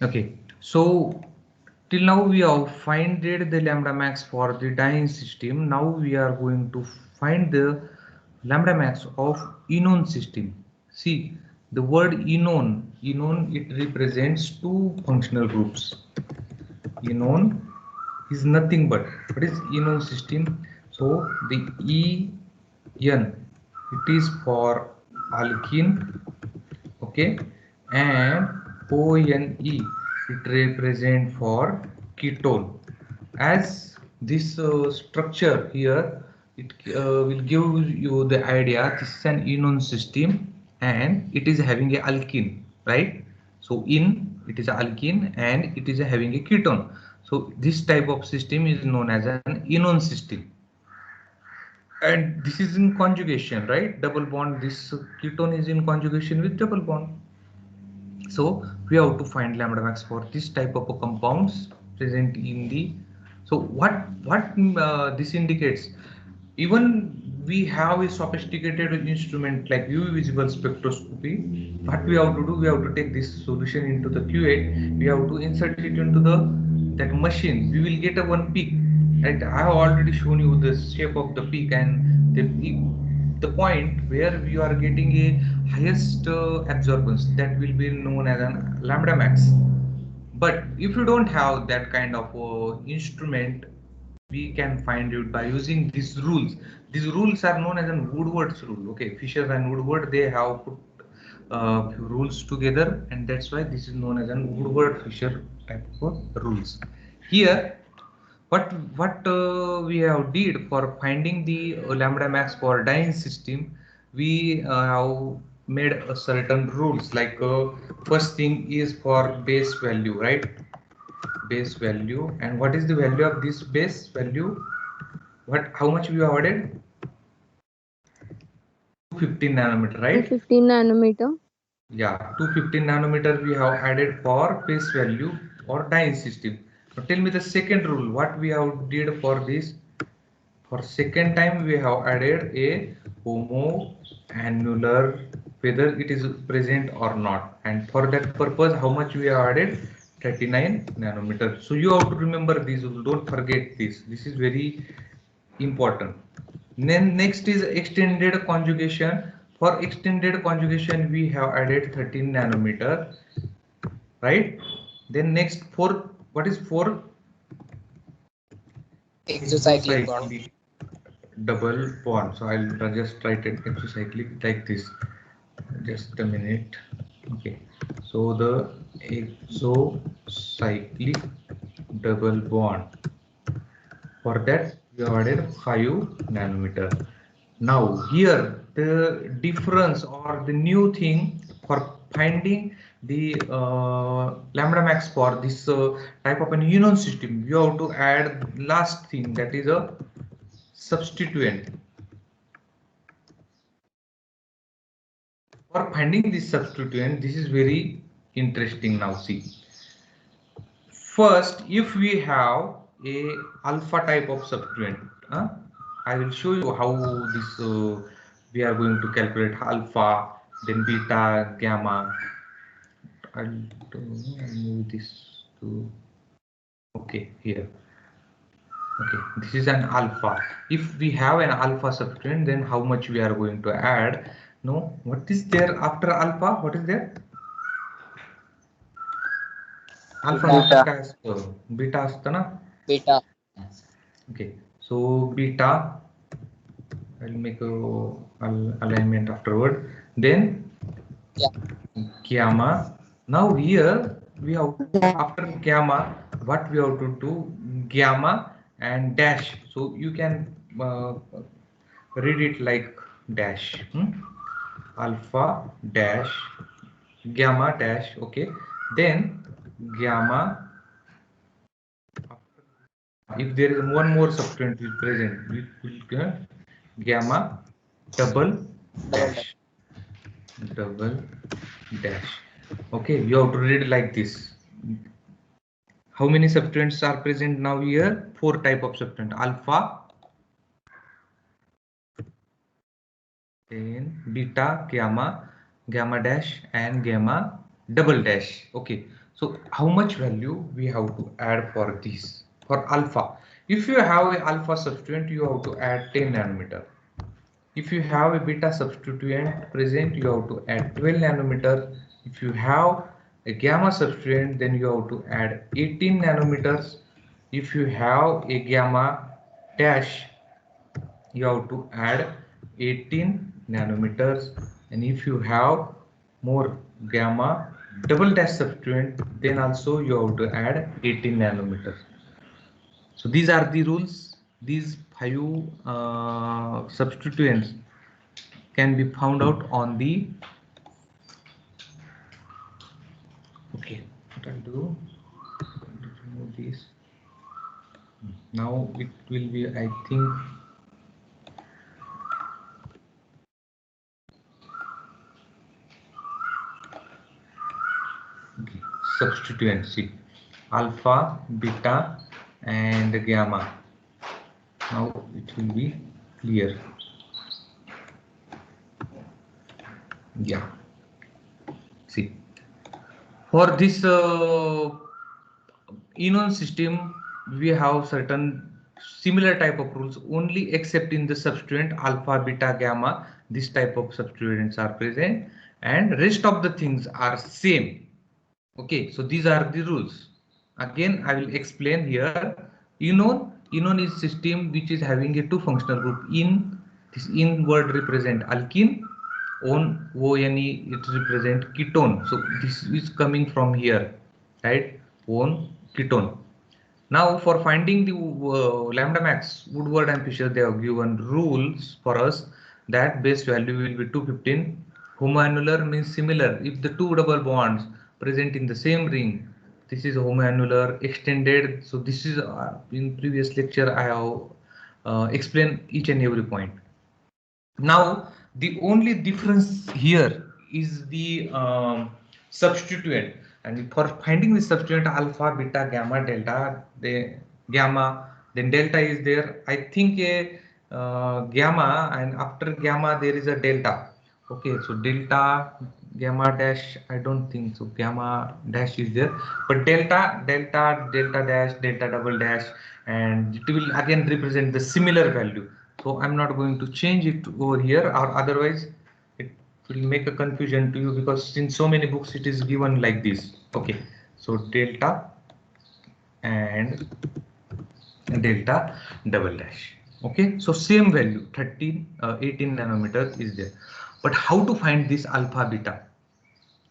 Okay, so till now we have finded the lambda max for the diene system. Now we are going to find the lambda max of enone system. See the word enone it represents two functional groups. Enone is nothing but what is enone system? So the En it is for alkene, okay, and ONE it represent for ketone. As this structure here it will give you the idea this is an enone system and it is having a alkene, right? So in it is alkene and it is having a ketone. So this type of system is known as an enone system, and this is in conjugation, right? Double bond, this ketone is in conjugation with double bond. So we have to find lambda max for this type of compounds present in the. So what this indicates, even we have a sophisticated instrument like UV visible spectroscopy. What we have to do, we have to take this solution into the cuvette, we have to insert it into the that machine, we will get a one peak, right? I have already shown you the shape of the peak and the peak, the point where we are getting a highest absorbance, that will be known as an lambda max. But if you don't have that kind of instrument, we can find it by using these rules. These rules are known as an Woodward's rule. Okay, Fisher and Woodward, they have put rules together, and that's why this is known as an Woodward-Fisher type of rules. Here, what we have did for finding the lambda max for diene system, we have made a certain rules, like first thing is for base value, right? Base value, and what is the value of this base value? What, how much we have added? 215 nanometer, right? 215 nanometer. Yeah, 215 nanometer we have added for base value or diene system. Now tell me the second rule, what we have did for this. For second time we have added a homo annular, whether it is present or not, and for that purpose how much we have added? 39 nanometer. So you have to remember this, don't forget this, this is very important. Then next is extended conjugation. For extended conjugation we have added 13 nanometer, right? Then next, fourth, what is fourth? Exocyclic bond. Double bond. So I'll just write it exocyclic like this. Just a minute. Okay. So the exocyclic double bond. For that we have added 5 nanometer. Now here the difference or the new thing for finding the lambda max for this type of an enone system, you have to add last thing, that is a substituent. For finding this substituent, this is very interesting. Now see, first if we have a alpha type of substituent, I will show you how this we are going to calculate alpha, then beta, gamma. I'll move this to, okay, here. Okay, this is an alpha. If we have an alpha substituent, then how much we are going to add? No, what is there after alpha? What is there? Alpha Beta. काय असतं? Beta असतं ना? Beta. Okay, so beta, I'll make a alignment afterward. Then gamma. Now here we have, after gamma, what we have to do? Gamma and dash. So you can read it like dash. Alpha dash gamma dash. Okay, then gamma, if there is one more substituent is present, we will get gamma double dash. Double dash. Okay, you have to read like this. How many substituents are present now here? 4 type of substituent: alpha, then beta, gamma, gamma dash, and gamma double dash. Okay, so how much value we have to add for this? For alpha, if you have a alpha substituent, you have to add 10 nanometer. If you have a beta substituent present, you have to add 12 nanometer. If you have a gamma substituent, then you have to add 18 nanometers. If you have a gamma dash, you have to add 18 nanometers. And if you have more gamma double dash substituent, then also you have to add 18 nanometers. So these are the rules. These 5 substituents can be found out on the, okay, what I'll do, remove this. Now it will be, I think, okay, substituent. See, alpha, beta, and gamma. Now it will be clear. Yeah. See, for this Enon system, we have certain similar type of rules, only except in the substituent alpha, beta, gamma. This type of substituents are present, and rest of the things are same. Okay, so these are the rules. Again, I will explain here. Enon is system which is having a two functional group. In this in word represent alkene, ONE it represent ketone. So this is coming from here, right? On ketone. Now for finding the lambda max, Woodward and Fisher, they have given rules for us that base value will be 215. Homoannular means similar. If the two double bonds present in the same ring, this is homoannular. Extended. So this is in previous lecture I have explained each and every point. Now the only difference here is the substituent, and for finding the substituent alpha, beta, gamma, delta, the gamma, then delta is there. I think a gamma, and after gamma there is a delta. Okay, so delta, gamma dash, I don't think so. Gamma dash is there, but delta, delta dash, delta double dash, and it will again represent the similar value. So I'm not going to change it over here, or otherwise it will make a confusion to you, because in so many books it is given like this. Okay, so delta and delta double dash. Okay, so same value 18 nanometer is there, but how to find this alpha beta?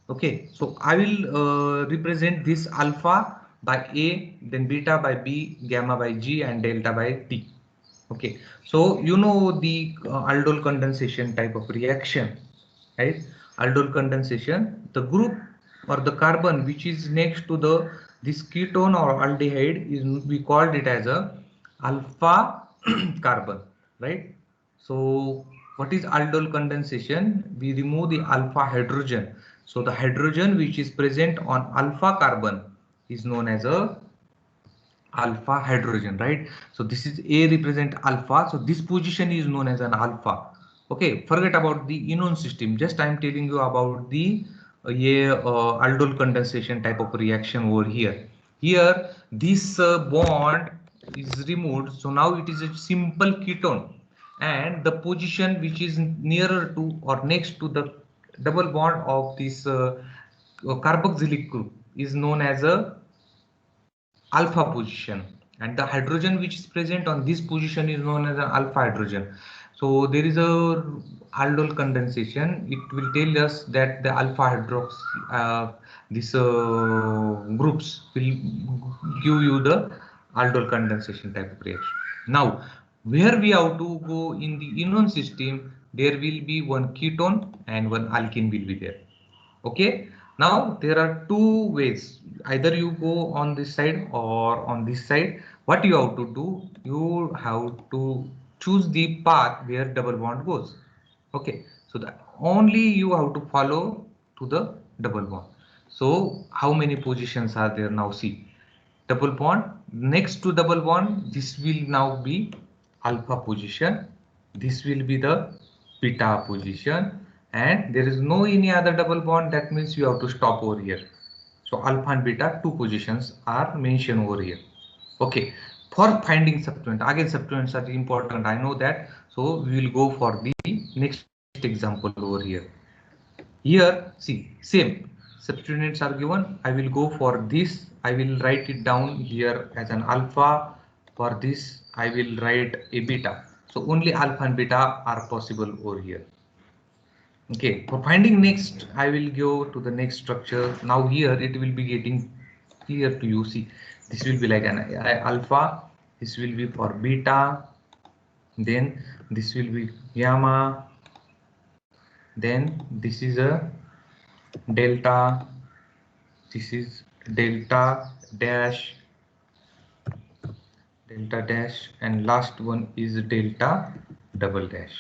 Okay, so I will represent this alpha by A, then beta by B, gamma by G, and delta by T. Okay, so you know the aldol condensation type of reaction, right? Aldol condensation, the group or the carbon which is next to the this ketone or aldehyde is, we called it as a alpha carbon, right? So what is aldol condensation? We remove the alpha hydrogen. So the hydrogen which is present on alpha carbon is known as a alpha hydrogen, right? So this is A represent alpha, so this position is known as an alpha. Okay, forget about the Enon system, just I am telling you about the aldol condensation type of reaction over here. Here this bond is removed, so now it is a simple ketone, and the position which is nearer to or next to the double bond of this carboxylic group is known as a alpha position, and the hydrogen which is present on this position is known as an alpha hydrogen. So there is a aldol condensation, it will tell us that the alpha hydrox these groups will give you the aldol condensation type of reaction. Now where we have to go in the Enon system, there will be one ketone and one alkene will be there. Okay, now there are two ways, either you go on this side or on this side. What you have to do, you have to choose the path where double bond goes. Okay, so that only you have to follow to the double bond. So how many positions are there now? See, double bond. Next to double bond, this will now be alpha position. This will be the beta position, and there is no any other double bond. That means you have to stop over here. So alpha and beta, two positions are mentioned over here. Okay, for finding substituent, again substituents are important, I know that. So we will go for the next example over here. Here, see, same substituents are given. I will go for this. I will write it down here as an alpha. For this, I will write a beta. So only alpha and beta are possible over here. Okay, for finding next, I will go to the next structure. Now here it will be getting clear to you. See, this will be like an alpha. This will be for beta. Then this will be gamma. Then this is a delta. This is delta dash, and last one is delta double dash,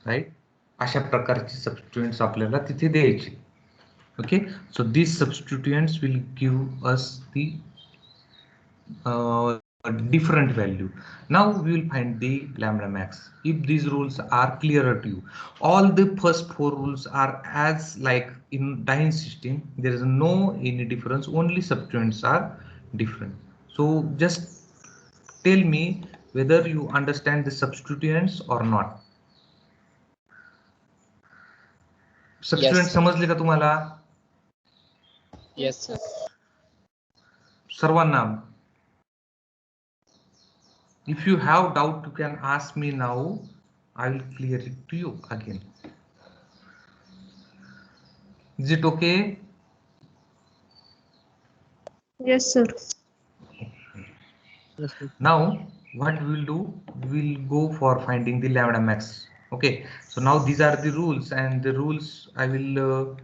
right? अशा प्रकारचे सबस्टिट्यूएंट्स आपल्याला तिथे द्यायचे. Okay, so these substituents will give us the different value. Now we will find the lambda max. If these rules are clearer to you, all the first four rules are as like in Dyne system. There is no any difference, only substituents are different. So just tell me whether you understand the substituents or not. Substituents समजले का तुम्हाला? Yes sir. सर्वांना? If you have doubt, you can ask me now. I will clear it to you again. Is it okay? Yes, sir. Yes, sir. Now, what we will do? We will go for finding the lambda max. Okay. So now these are the rules, and the rules I will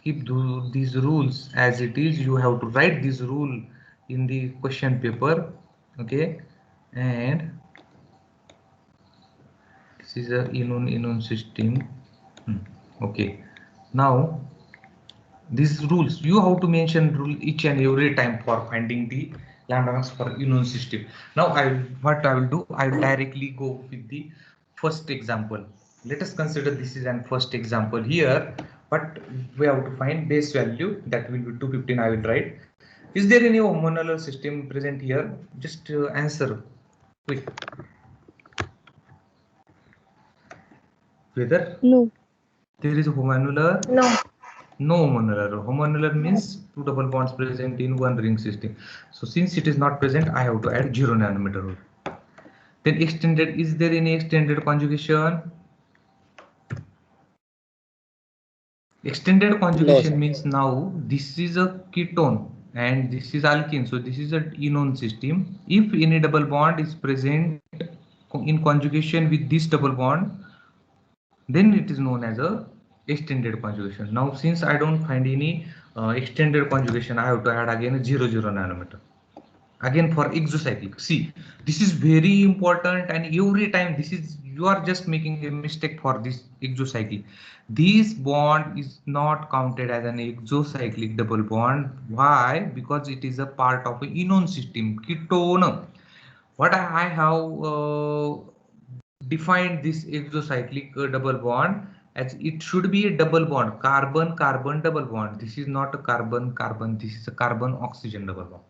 keep these rules as it is. You have to write this rule in the question paper. Okay, and this is a Inon system. Okay, now these rules you have to mention rule each and every time for finding the lambda max for Inon system. Now what I will do, I will directly go with the first example. Let us consider this is an first example here, but we have to find base value, that will be 215. I will write. Is there any homonolar system present here? Just answer quick. Whether No. there is a homonolar? No. No homonolar. Homonolar means two double bonds present in one ring system. So since it is not present, I have to add 0 nanometer rule. Then extended, is there any extended conjugation? Extended conjugation means now this is a ketone and this is alkene. So this is an enone system. If any double bond is present in conjugation with this double bond, then it is known as a extended conjugation. Now since I don't find any extended conjugation, I have to add again a 0 nanometer. Again for exocyclic. See, this is very important, and every time this is, you are just making a mistake for this exocyclic. This bond is not counted as an exocyclic double bond. Why? Because it is a part of an enone system, ketone. What I have defined this exocyclic double bond as it should be a double bond, carbon carbon double bond. This is not a carbon carbon, this is a carbon oxygen double bond,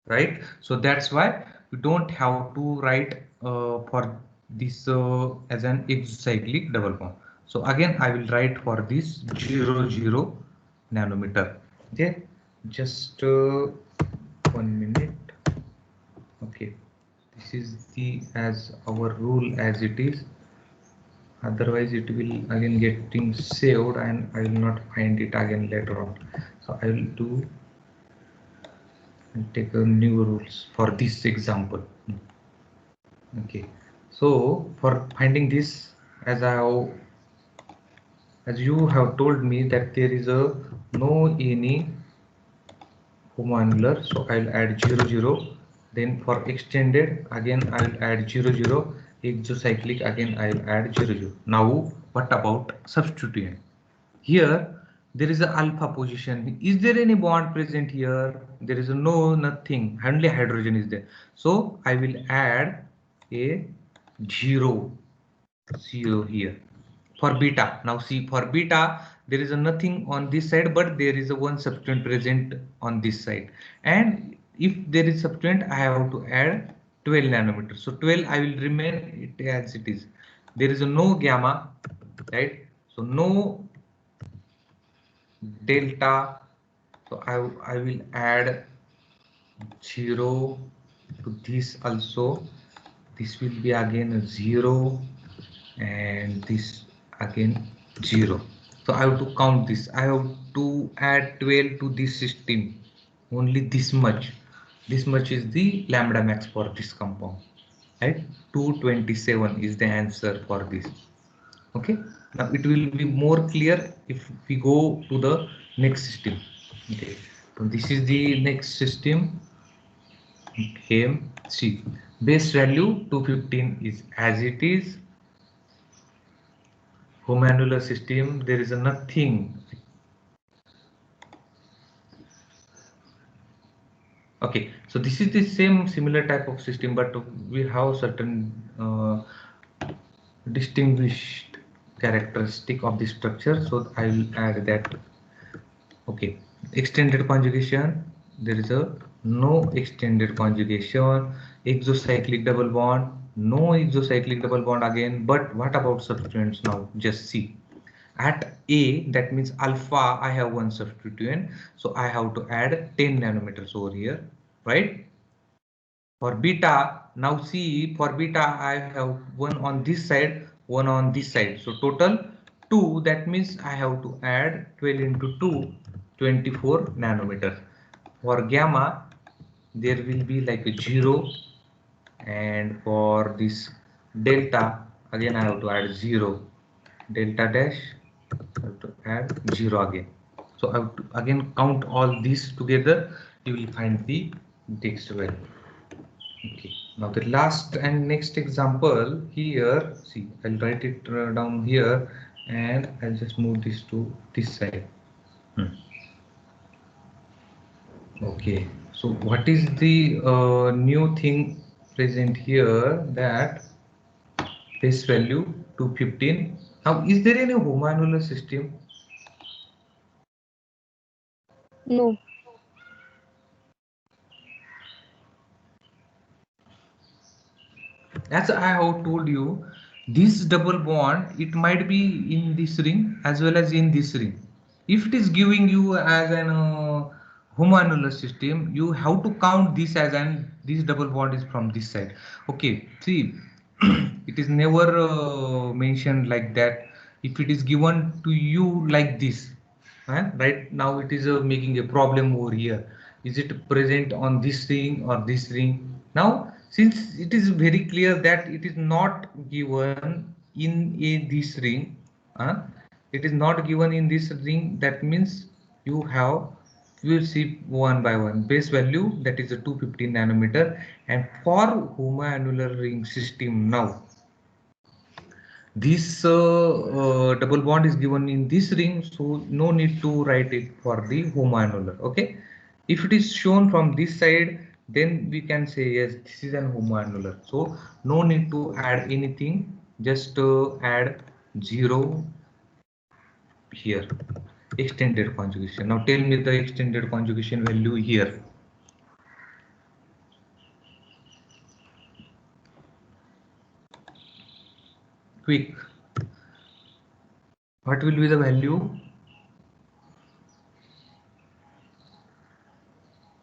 right? So that's why we don't have to write for this as an exocyclic double bond. So again I will write for this 0 nanometer. Okay, just 1 minute. Okay, this is the as our rule as it is, otherwise it will again getting saved and I will not find it again later on. So I will do and take a new rules for this example. Okay, so for finding this, as you have told me that there is a no any homonolar, so I'll add 0. Then for extended, again I'll add 0. Exocyclic, again I'll add 0. Now what about substituent? Here there is a alpha position. Is there any bond present here? There is no, nothing, only hydrogen is there. So I will add a 0 here for beta. Now see, for beta there is a nothing on this side, but there is a one substituent present on this side, and if there is substituent I have to add 12 nanometers. So 12 I will remain it as it is. There is a no gamma, right? So no delta, so I will add 0 to this also. This will be again a 0, and this again 0. So I have to count this. I have to add 12 to this system. Only this much. This much is the lambda max for this compound. Right? 227 is the answer for this. Okay. Now it will be more clear if we go to the next system. Okay. So this is the next system. Okay. See, base value 215 is as it is. Homoannular system, there is a nothing. Okay, so this is the same similar type of system, but we have certain distinguished characteristic of the structure, so I will add that. Okay, extended conjugation, there is a no extended conjugation. Exocyclic double bond, no exocyclic double bond again. But what about substituents now? Just see. At A, that means alpha, I have one substituent, so I have to add 10 nanometers over here, right? For beta, now see, for beta I have one on this side, one on this side, so total 2, that means I have to add 12 into 2, 24 nanometers. For gamma, there will be like a 0, and for this delta, again I have to add 0, delta dash, I have to add 0 again. So I have to again count all these together, you will find the text value. Okay, now the last and next example here, see, I'll write it down here, and I'll just move this to this side. Okay, so what is the new thing present here, that base value 215. Now, is there any homoannular system? No. As I have told you, this double bond, it might be in this ring as well as in this ring. If it is giving you as an homoannular system, you have to count this as an this double bond is from this side. Okay, see, it is never mentioned like that. If it is given to you like this, right now it is making a problem over here. Is it present on this ring or this ring? Now, since it is very clear that it is not given in this ring, it is not given in this ring, that means you have, you will see one by one base value, that is a 215 nanometer. And for homoannular ring system, now this double bond is given in this ring, so no need to write it for the homoannular. Okay, if it is shown from this side, then we can say yes, this is an homoannular, so no need to add anything, just add 0 here. Extended conjugation, now tell me the extended conjugation value here. Quick, what will be the value?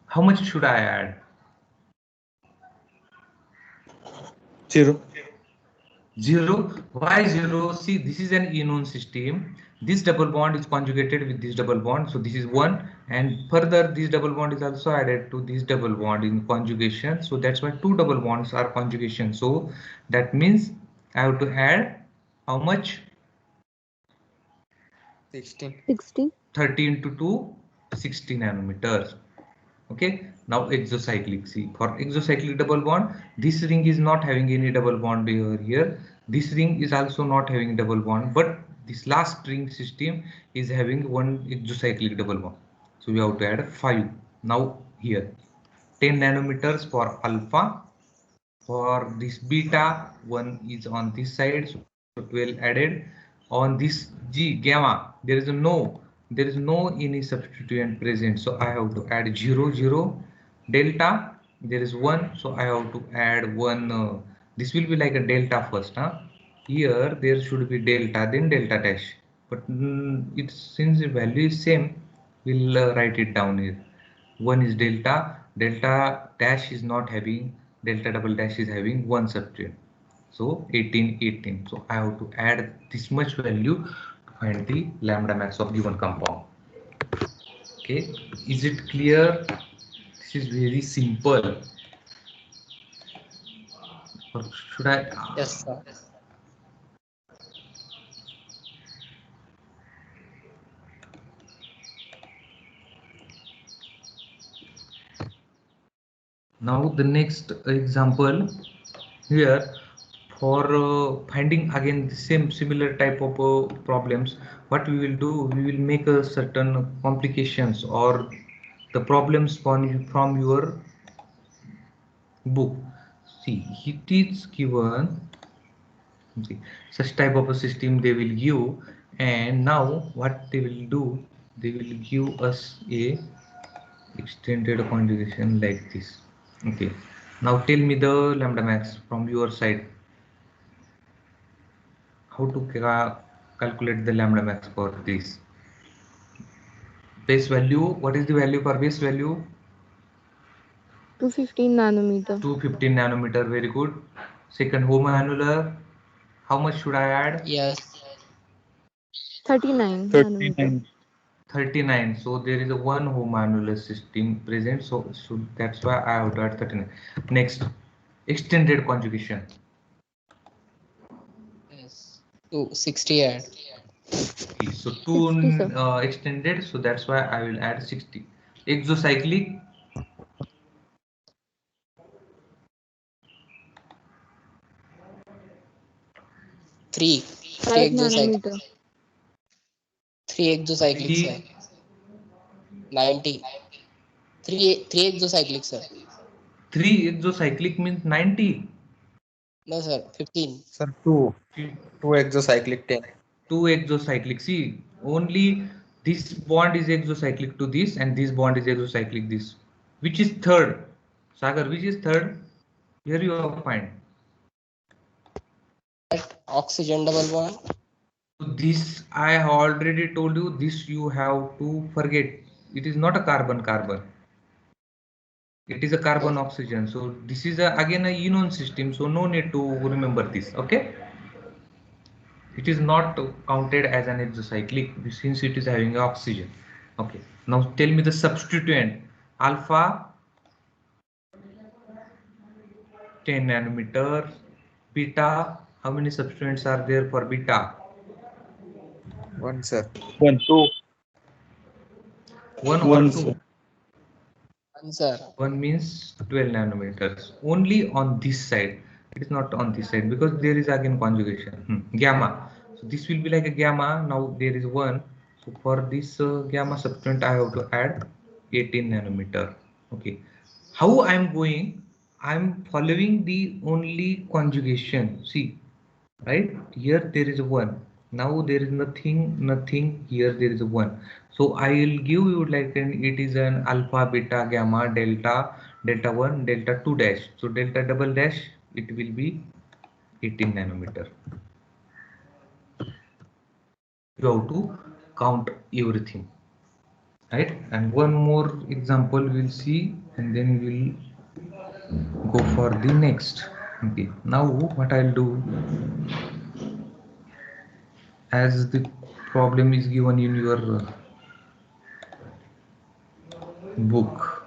How much should I add? 0. 0. Why 0? See, this is an enone system. This double bond is conjugated with this double bond, so this is 1, and further this double bond is also added to this double bond in conjugation, so that's why 2 double bonds are conjugation. So that means I have to add how much? 16. 30 into 2, 60 nanometers. Okay, now exocyclic. See, for exocyclic double bond, this ring is not having any double bond over here. This ring is also not having double bond, but this last string system is having one exocyclic double bond. So we have to add 5. Now here 10 nanometers for alpha. For this beta, 1 is on this side, so 12 added. On this G gamma, there is no any substituent present, so I have to add 0 0. Delta, there is 1, so I have to add 1. This will be like a delta first, huh? Here there should be delta, then delta dash, but it's since the value is same, we'll write it down here. 1 is delta, delta dash is not having, delta double dash is having one substituent. So 18, 18. So I have to add this much value to find the lambda max of given compound. Okay, is it clear? This is very simple. Or should I? Yes, sir. Now the next example here, for finding again the same similar type of problems, what we will do, we will make a certain complications or the problems from your book. See, it is given, see, such type of a system they will give, and now what they will do, they will give us a extended conjugation like this. Okay, now tell me the lambda max from your side. How to calculate the lambda max for this base value? What is the value for base value? 215 nanometer. 215 nanometer. Very good. Second home annular, how much should I add? Yes. 39 nanometer. 39. So there is a one home annular system present, so that's why I have to add 39. Next, extended conjugation. Yes. 260 add. Okay, so 60, sir. extended, so that's why I will add 60. Exocyclic, 3 5 exocyclic. nanometer. 3 exocyclic, sir. 90. 3 exocyclic, sir. 3 exocyclic means 90. No, sir. 15. Sir, two exocyclic 10. 2 exocyclic. See, only this bond is exocyclic to this, and this bond is exocyclic this. Which is third? Sagar, which is third? Here you have find. That oxygen double bond. So this I have already told you. This you have to forget. It is not a carbon-carbon. It is a carbon oxygen. So this is again a enone system. So no need to remember this. Okay. It is not counted as an exocyclic since it is having oxygen. Okay, now tell me the substituent. Alpha 10 nanometer, beta, how many substituents are there for beta? 1, sir. 1, 2. 1 or 1, 2? sir. 1, sir. 1 means 12 nanometers. Only on this side. It is not on this side because there is again conjugation. Gamma. So this will be like a gamma. Now there is 1. So for this gamma substituent, I have to add 18 nanometer. Okay. How I am going? I am following the only conjugation. See, right here there is 1. Now there is nothing. Here there is 1. So I will give you like it is an alpha, beta, gamma, delta, delta 1, delta 2 dash. So delta double dash, it will be 18 nanometer. You have to count everything, right? And one more example we'll see, and then we'll go for the next. Okay, now what I'll do, as the problem is given in your book,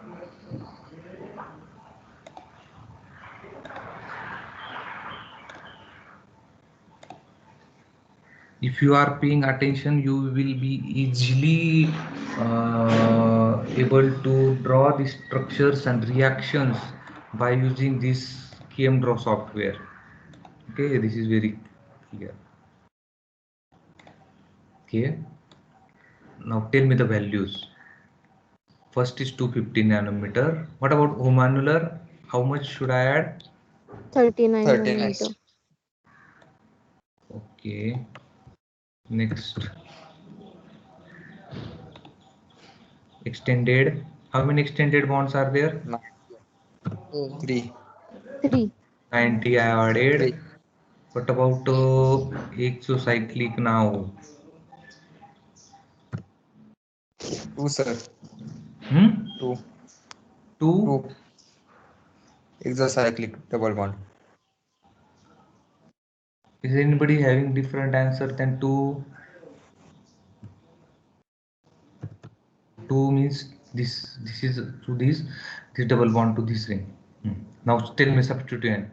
if you are paying attention, you will be easily able to draw the structures and reactions by using this KM Draw software. Okay, this is very clear. Okay. Now tell me the values. First is 250 nanometer. What about home annular? How much should I add? 39 39. nanometer. Okay. Next. Extended. How many extended bonds are there? 3. 3. 90 I added. 3. What about exocyclic now? 2, sir. 2. 2. 2. Exocyclic double bond. Is anybody having different answer than 2? 2 means this is to this double bond to this ring. Now tell me substituent.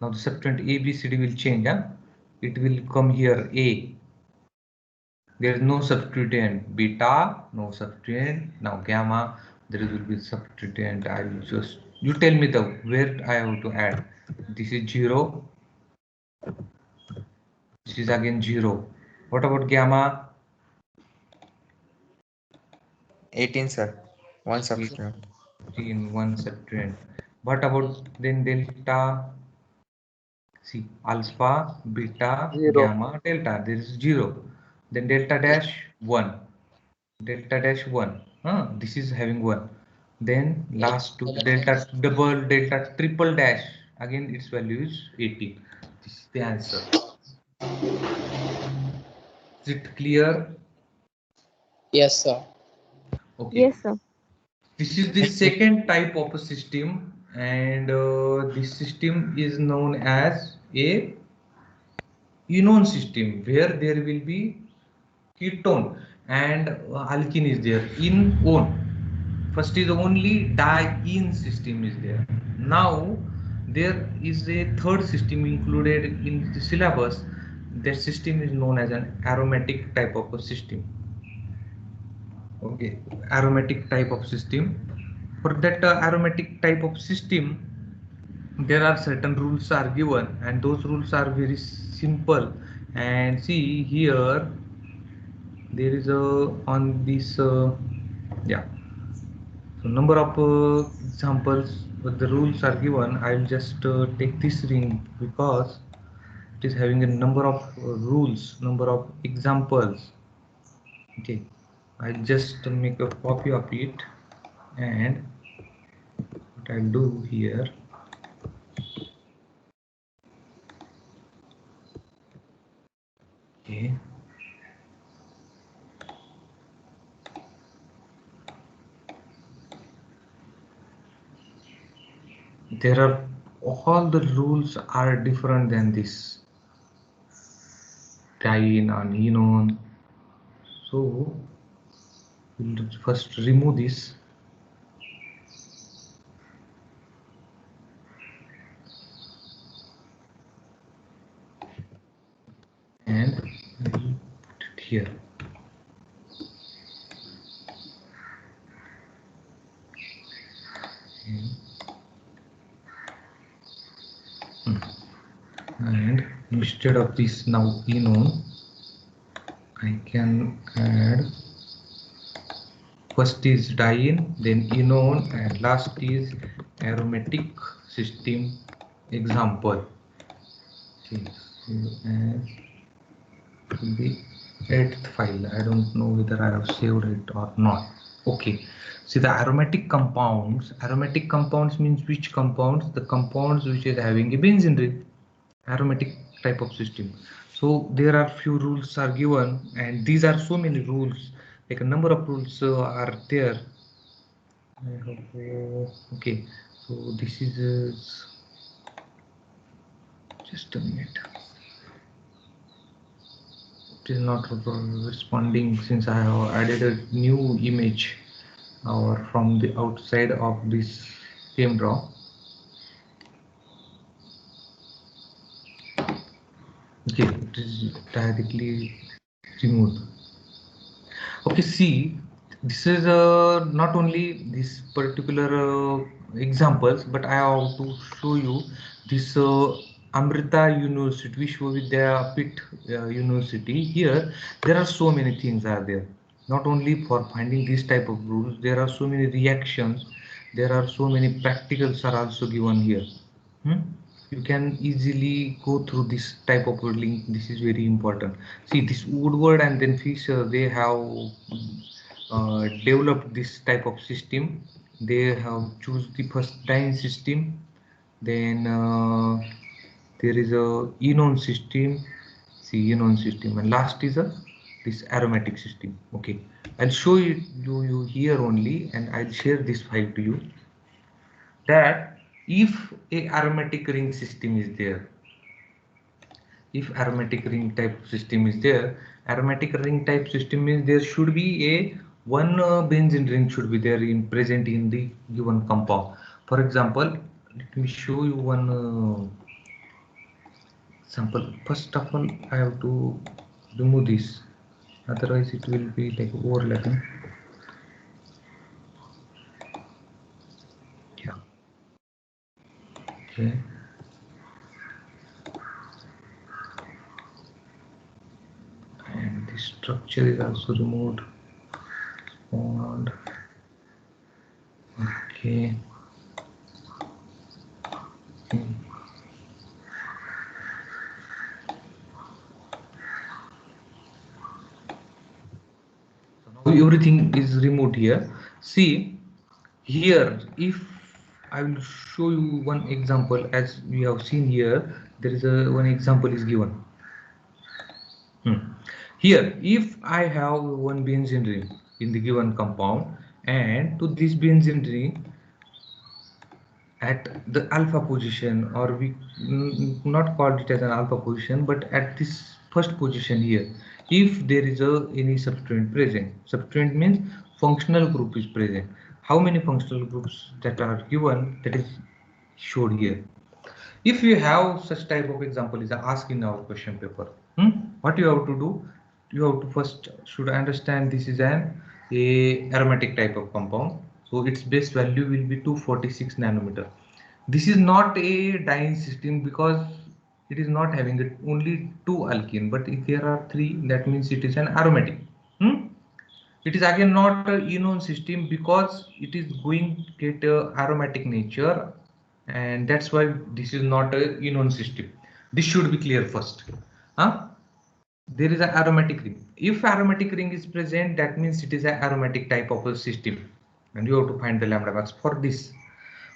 Now the substituent A, B, C, D will change. It will come here A. There is no substituent. Beta, no substituent. Now gamma, there will be substituent. I will just, you tell me the where I have to add. This is 0. This is again 0. What about gamma? 18, sir. 1 substituent. In one substituent. What about then delta? See, alpha, beta, 0. gamma, delta. There is 0. Then delta dash 1. Delta dash 1. This is having 1. Then last to delta double, delta triple dash. Again, its value is 18. This is the answer. Is it clear? Yes, sir. Okay. Yes, sir. This is the second type of a system, and this system is known as a enone system, where there will be ketone and alkene is there in one. First is only diene system is there. Now there is a third system included in the syllabus. That system is known as an aromatic type of a system. Okay, aromatic type of system. For that aromatic type of system, there are certain rules are given, and those rules are very simple. And see here, there is a on this yeah. So number of examples, but the rules are given. I'll just take this ring because it is having a number of rules, number of examples. Okay, I'll just make a copy of it, and what I'll do here. Okay. There are all the rules are different than this. Diene and enone. So we'll first remove this. And we'll put it here. And instead of this now enone, I can add first is diene, then enone, and last is aromatic system example. Okay, so as will be 8th file. I don't know whether I have saved it or not. Okay, see the aromatic compounds. Aromatic compounds means which compounds? The compounds which is having a benzene ring. Aromatic type of system. So there are few rules are given, and these are so many rules, like a number of rules are there. I hope, okay, so this is just a minute. It is not responding since I have added a new image or from the outside of this CameDraw. Okay, it is directly removed. Okay, see, this is not only this particular examples, but I have to show you this Amrita University, Vishwavidyapit University. Here, there are so many things are there. Not only for finding this type of rules, there are so many reactions. There are so many practicals are also given here. Hmm? You can easily go through this type of link. This is very important. See, this Woodward and then Fisher, they have developed this type of system. They have choose the first dyne system, then there is a enone system, see enone system, and last is a this aromatic system. Okay, I'll show it you here only, and I'll share this file to you. That if a aromatic ring system is there, if aromatic ring type system is there, aromatic ring type system means there should be a one benzene ring should be there in present in the given compound. For example, let me show you one sample. First of all, I have to remove this, otherwise it will be like overlapping. Yeah. Okay. And the structure is also removed. Bond. Okay. So now everything is removed here. See here, if I will show you one example, as we have seen here, there is a one example is given. Here, if I have one benzene ring in the given compound, and to this benzene ring at the alpha position, or we not called it as an alpha position, but at this first position here, if there is any substituent present, substituent means functional group is present. How many functional groups that are given, that is showed here. If you have such type of example is asked in our question paper, what you have to do, you have to first should understand this is an aromatic type of compound, so its base value will be 246 nanometer. This is not a dyne system because it is not having only two alkene, but if there are three, that means it is an aromatic. It is again not a enone system because it is going to get aromatic nature, and that's why this is not a enone system. This should be clear first. There is an aromatic ring. If aromatic ring is present, that means it is an aromatic type of a system, and you have to find the lambda max for this.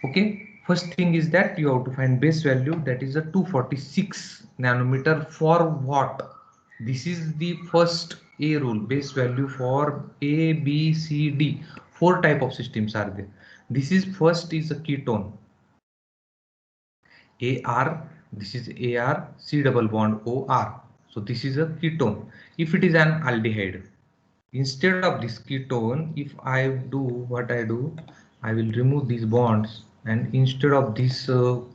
Okay, first thing is that you have to find base value, that is a 246 nanometer for what? This is the first A rule, base value for A, B, C, D. Four type of systems are there. This is first is a ketone. AR, this is AR, C double bond OR. So this is a ketone. If it is an aldehyde, instead of this ketone, if I do what I do, I will remove these bonds, and instead of this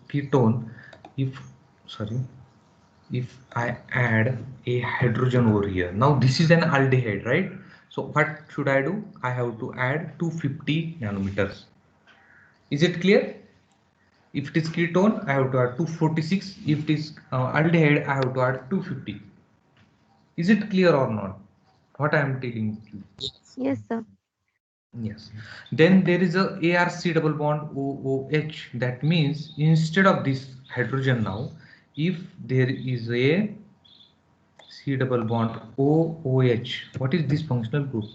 ketone, if I add a hydrogen over here. Now this is an aldehyde, right? So what should I do? I have to add 250 nanometers. Is it clear? If it is ketone, I have to add 246. If it is aldehyde, I have to add 250. Is it clear or not? What I am telling you? Yes, sir. Yes. Then there is a ARC double bond OOH. That means instead of this hydrogen now, if there is a C double bond OOH, what is this functional group?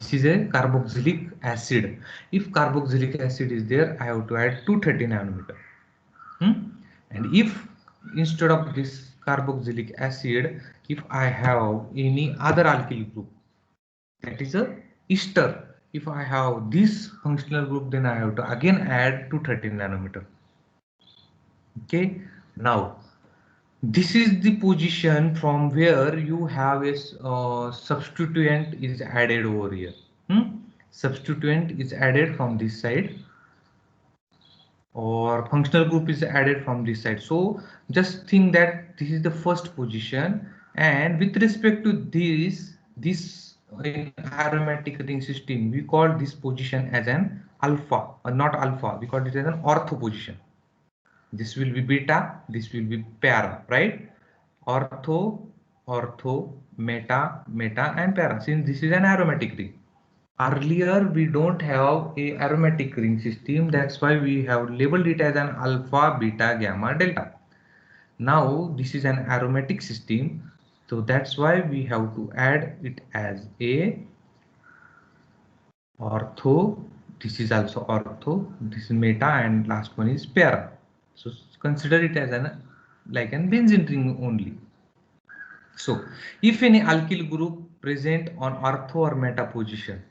This is a carboxylic acid. If carboxylic acid is there, I have to add 230 nanometer. And if instead of this carboxylic acid, if I have any other alkyl group, that is a ester. If I have this functional group, then I have to again add 230 nanometer. Okay, now this is the position from where you have a substituent is added over here. Substituent is added from this side, or functional group is added from this side. So just think that this is the first position, and with respect to this in aromatic ring system, we call this position as an alpha, not alpha, because it is an ortho position. This will be beta, this will be para, right? Ortho, ortho, meta, meta, and para. Since this is an aromatic ring. Earlier, we don't have a aromatic ring system. That's why we have labeled it as an alpha, beta, gamma, delta. Now, this is an aromatic system. So that's why we have to add it as a ortho. This is also ortho. This is meta, and last one is para. So consider it as an like an benzene ring only. So if any alkyl group present on ortho or meta position,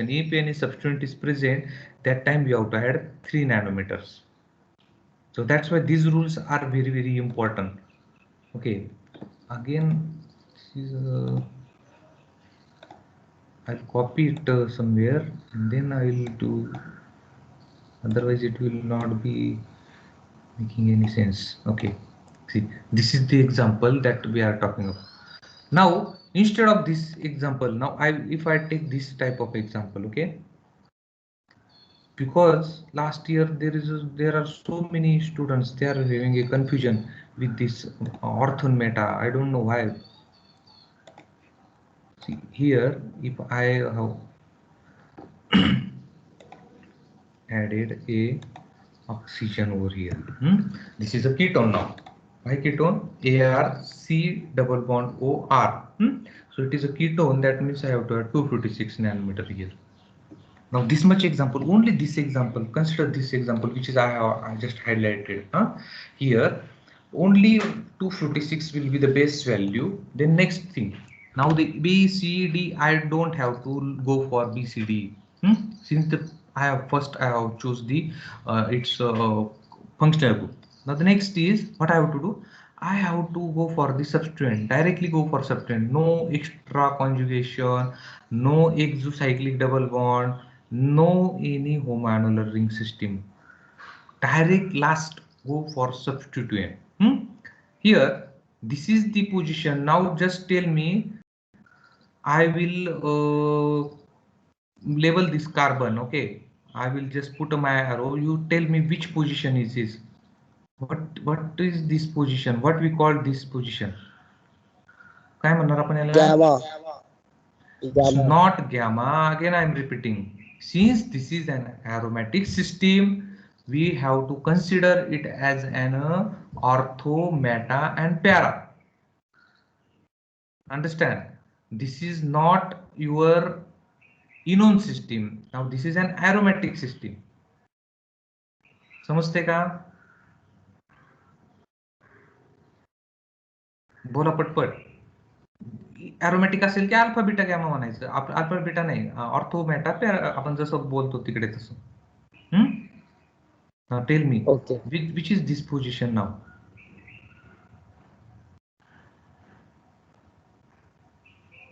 if any substituent is present, that time we have to add 3 nanometers. So that's why these rules are very, very important. Okay, again, this is I'll copy it somewhere, and then I will do, otherwise it will not be making any sense. Okay, see, this is the example that we are talking about. Now, instead of this example, now if I take this type of example, okay, because last year there are so many students, they are having a confusion with this ortho and meta. I don't know why. See here, if I have added a oxygen over here, this is a ketone now. Why ketone? AR-C double bond OR. So it is a ketone. That means I have to add 256 nanometer here. Now this much example, only this example, consider this example, which is I just highlighted here. Only 256 will be the base value. Then next thing, now the B, C, D, I don't have to go for B, C, D. Since I have choose the its functional group. Now the next is what I have to do. I have to go for the substituent, directly go for substituent, no extra conjugation, no exocyclic double bond, no any homoannular ring system. Direct last go for substituent. Here, this is the position. Now just tell me, I will label this carbon, okay? I will just put my arrow. You tell me which position is this. What is this position? What we call this position? काय म्हणणार आपण याला? Gamma. It's not gamma. Again, I'm repeating. Since this is an aromatic system, we have to consider it as an ortho, meta, and para. Understand? This is not your enone system. Now this is an aromatic system. समजते का? बोला पटपट. एरोमॅटिक असेल की alpha beta gamma म्हणायचं. Alpha beta नाही, ortho Meta आपण जसं बोलतो तिकडे तसं. Now tell me, Okay. which is this position now?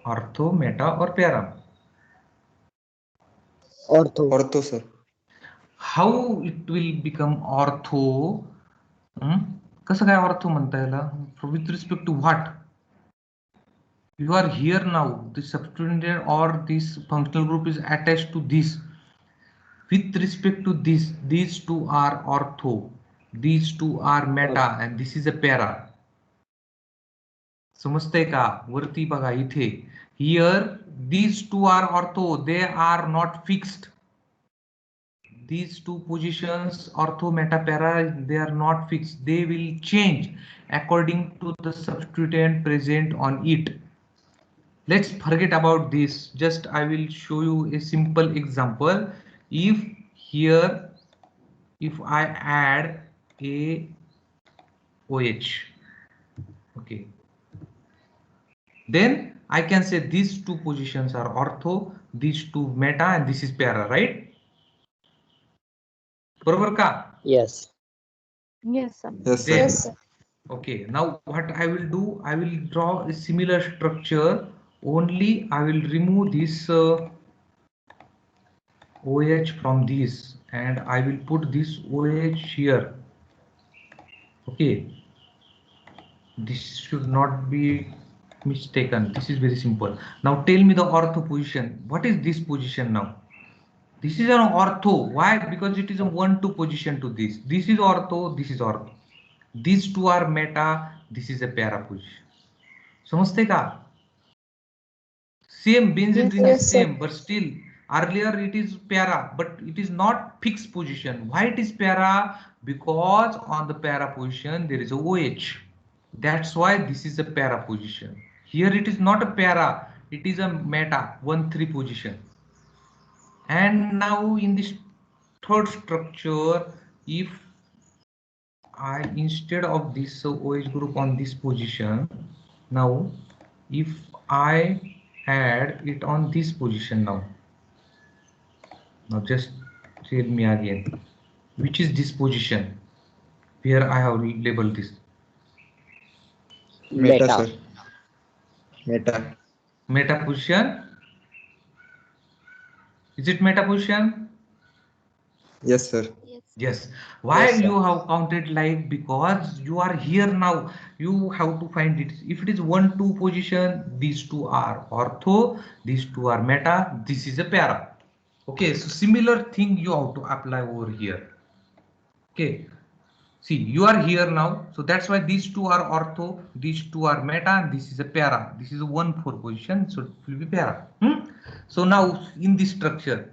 Ortho, meta or para? Ortho. Ortho, sir. How it will become ortho? कसं काय ऑर्थो म्हणता याला? With respect to what? You are here now. The substituent or this functional group is attached to this. With respect to this, these two are ortho, these two are meta, and this is a para. समजतंय का? वरती बघा इथे. Here these two are ortho, they are not fixed. These two positions, ortho, meta, para, they are not fixed. They will change according to the substituent present on it. Let's forget about this. Just I will show you a simple example. If here, if I add a OH, okay, then I can say these two positions are ortho, these two meta, and this is para, right? बरोबर का? Yes. Yes, sir. Yes, sir. Yes, sir. Okay, now what I will do, I will draw a similar structure, only I will remove this OH from this, and I will put this OH here. Okay, this should not be mistaken. This is very simple. Now tell me the ortho position. What is this position now? This is an ortho. Why? Because it is a 1-2 position to this. This is ortho, this is ortho. These two are meta, this is a para position. समझते का? Same benzene ring is Yes, sir. same, but still earlier it is para, but it is not fixed position. Why it is para? Because on the para position there is a OH. That's why this is a para position. Here it is not a para, it is a meta 1-3 position. And now in this third structure, if I instead of this OH group on this position, now if I add it on this position now just tell me again, which is this position where I have labeled this? Meta, sir. Meta position. Is it meta position? Yes, sir. Yes. Why Yes, sir. you have counted like? Because you are here now. You have to find it. If it is 1-2 position, these two are ortho, these two are meta, this is a para. Okay, so similar thing you have to apply over here. Okay. See, you are here now, so that's why these two are ortho, these two are meta, and this is a para. This is a 1-4 position, so it will be para. So now in this structure,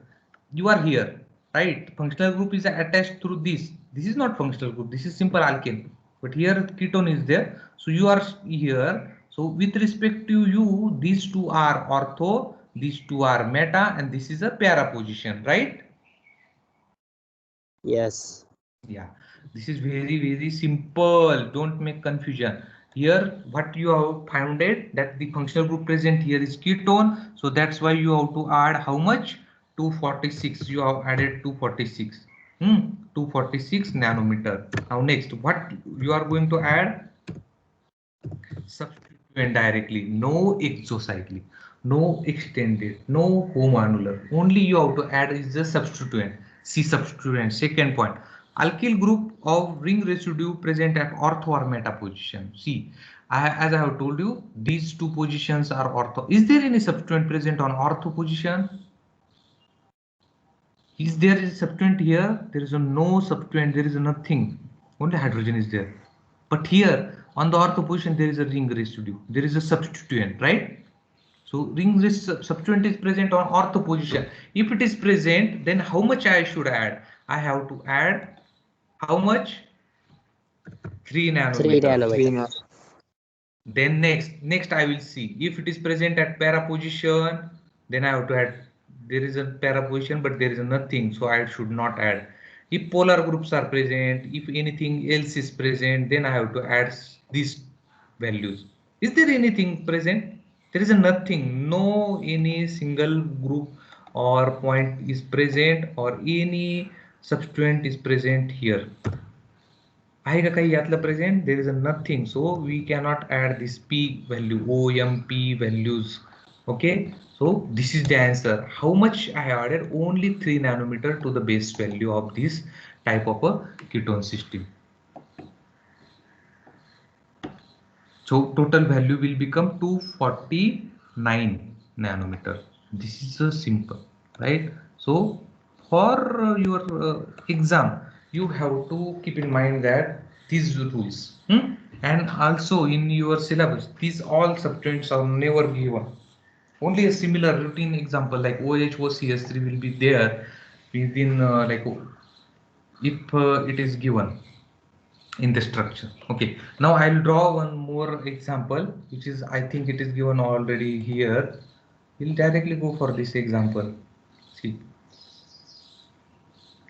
you are here, right? Functional group is attached through this. This is not functional group. This is simple alkane, but here ketone is there. So you are here. So with respect to you, these two are ortho, these two are meta, and this is a para position, right? Yes. Yeah, this is very simple. Don't make confusion. Here, what you have found it that the functional group present here is ketone. So that's why you have to add how much? 246. You have added 246. 246 nanometer. Now next, what you are going to add? Substituent directly. No exocyclic, no extended, no homoannular. Only you have to add is the substituent. C substituent. Second point. Alkyl group of ring residue present at ortho or meta position. See, as I have told you, these two positions are ortho. Is there any substituent present on ortho position? Is there a substituent here? There is no substituent. There is nothing. Only hydrogen is there. But here on the ortho position, there is a ring residue. There is a substituent, right? So ring substituent is present on ortho position. If it is present, then how much I should add? I have to add how much? 3 3 nanometer. nanometer. Then next I will see if it is present at para position, then I have to add. There is a para position, but there is nothing, so I should not add. If polar groups are present, if anything else is present, then I have to add these values. Is there anything present? There is nothing. No any single group or point is present or any substituent is present here. आहे का काही यातलं present? There is nothing, so we cannot add this p value, OMP values. Okay, so this is the answer. How much I have added? Only 3 nanometer to the base value of this type of a ketone system. So total value will become 249 nanometer. This is a simple, right? So for your exam, you have to keep in mind that these rules, and also in your syllabus, these all substituents are never given. Only a similar routine example like OHOCS3 will be there within like if it is given in the structure. Okay, now I'll draw one more example, which is I think it is given already here. We'll directly go for this example. See,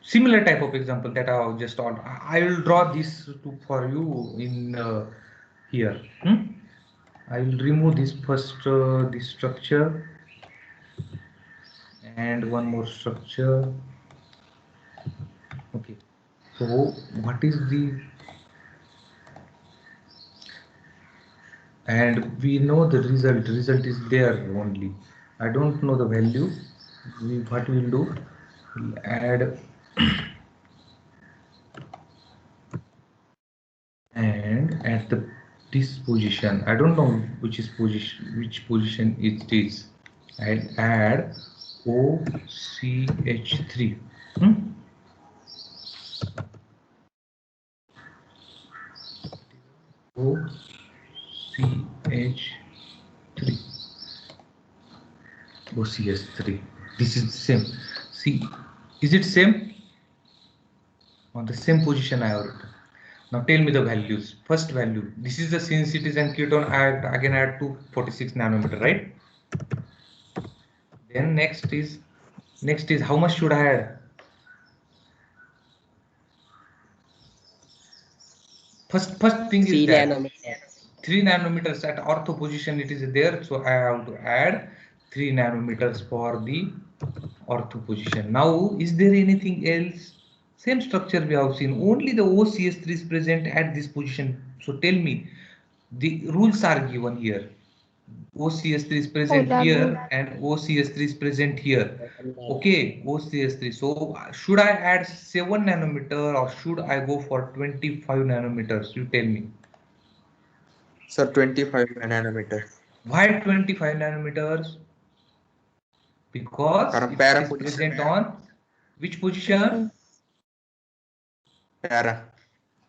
similar type of example that I have just told. I will draw this for you in here. I will remove this first this structure and one more structure. Okay, so what is the, and we know the result is there only. I don't know the value. What we'll do, we'll add and at this position, I don't know which position it is. I'll add OCH3. OCH3. OCS3. This is the same. See, is it same? On the same position I have written. Now tell me the values. First value. This is the since it is an ketone. I again add to 46 nanometer, right? Then next is how much should I add? First thing 3 is that nanometers. 3 nanometers at ortho position it is there, so I have to add 3 nanometers for the ortho position. Now is there anything else? Same structure we have seen, only the OCS3 is present at this position. So tell me, the rules are given here. OCS3 is present Polar rule. here and OCS3 is present here. Okay, OCS3. So should I add 7 nanometer or should I go for 25 nanometers? You tell me. Sir, 25 nanometer. Why 25 nanometers? Because Para it para is position. present on which position? Para.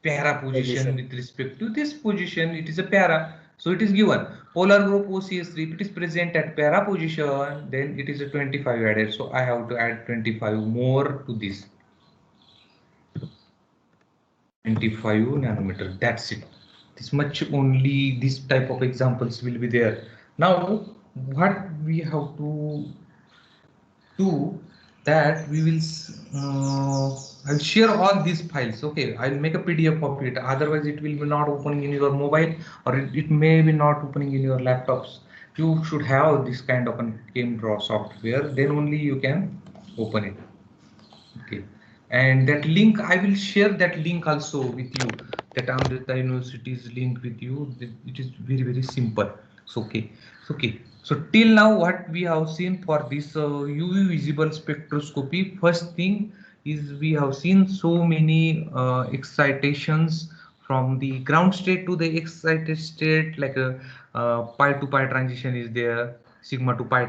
Para position with respect to this position, it is a para. So it is given polar group OCS3. If it is present at para position, then it is a 25 added. So I have to add 25 more to this. 25 nanometer. That's it. This much only. This type of examples will be there. Now, what we have to do that we will I'll share all these files. Okay, I'll make a PDF of it, otherwise it will be not opening in your mobile, or it may be not opening in your laptops. You should have this kind of a CameDraw software, then only you can open it. Okay, and that link I will share that link also with you, that Amrita University's link with you. It is very simple. So okay, so till now what we have seen for this UV visible spectroscopy, first thing is we have seen so many excitations from the ground state to the excited state, like a pi to pi transition is there, sigma to pi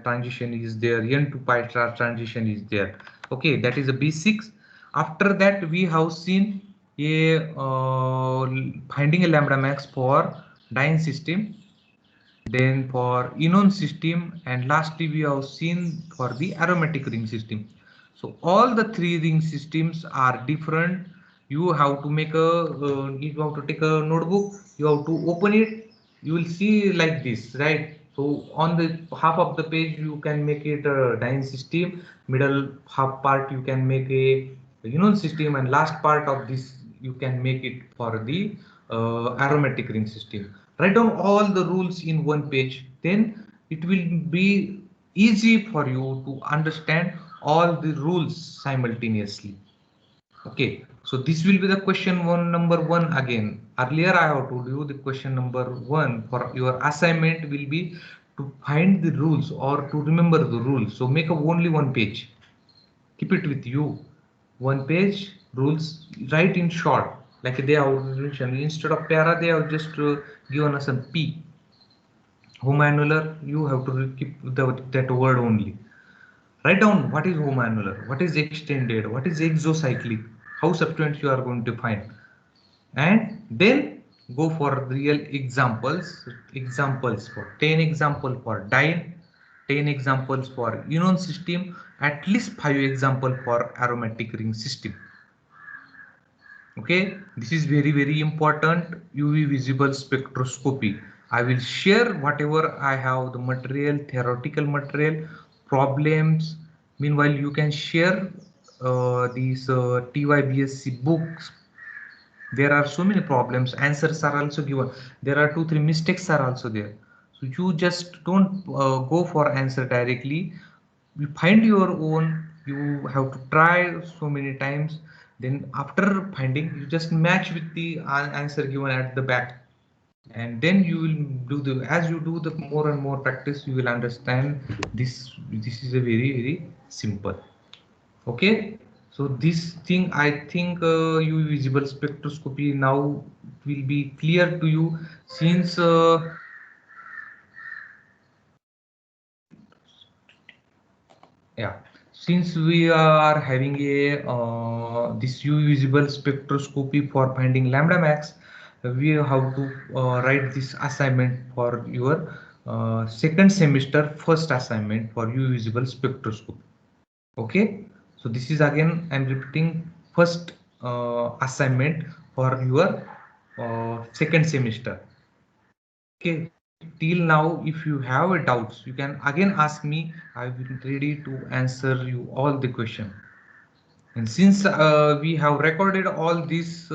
transition is there, n to pi transition is there. Okay, that is the basics. After that we have seen a finding a lambda max for Dyne system, then for Enon system, and lastly we have seen for the aromatic ring system. So all the three ring systems are different. You have to make a you have to take a notebook, you have to open it, you will see like this, right? So on the half of the page you can make it a Dyne system, middle half part you can make a Enon system, and last part of this you can make it for the aromatic ring system. Write down all the rules in one page, then it will be easy for you to understand all the rules simultaneously. Okay, so this will be the question number one again. Earlier I have told you the question number one for your assignment will be to find the rules or to remember the rules. So make only one page, keep it with you, one page rules, write in short, like they have mentioned. Instead of para they have just given us a p. Homoannular, you have to keep that word only. Write down what is homoannular, what is extended, what is exocyclic, how substituents you are going to find, and then go for real examples for 10 example for Dyne, 10 examples for Enon system, at least 5 example for aromatic ring system. Okay, this is very important. UV visible spectroscopy, I will share whatever I have, the material, theoretical material, problems. Meanwhile you can share these TYBSc books. There are so many problems, answers are also given, there are 2-3 mistakes are also there. So you just don't go for answer directly, you find your own, you have to try so many times, then after finding you just match with the answer given at the back, and then you will do the, as you do the more and more practice you will understand this is a very simple. Okay, so this thing I think UV visible spectroscopy now will be clear to you, since Yeah, since we are having a this U visible spectroscopy for finding lambda max, we have to write this assignment for your second semester first assignment for U visible spectroscopy. Okay, so this is again I'm repeating first assignment for your second semester. Okay, till now if you have a doubts you can again ask me. I will ready to answer you all the question. And since we have recorded all these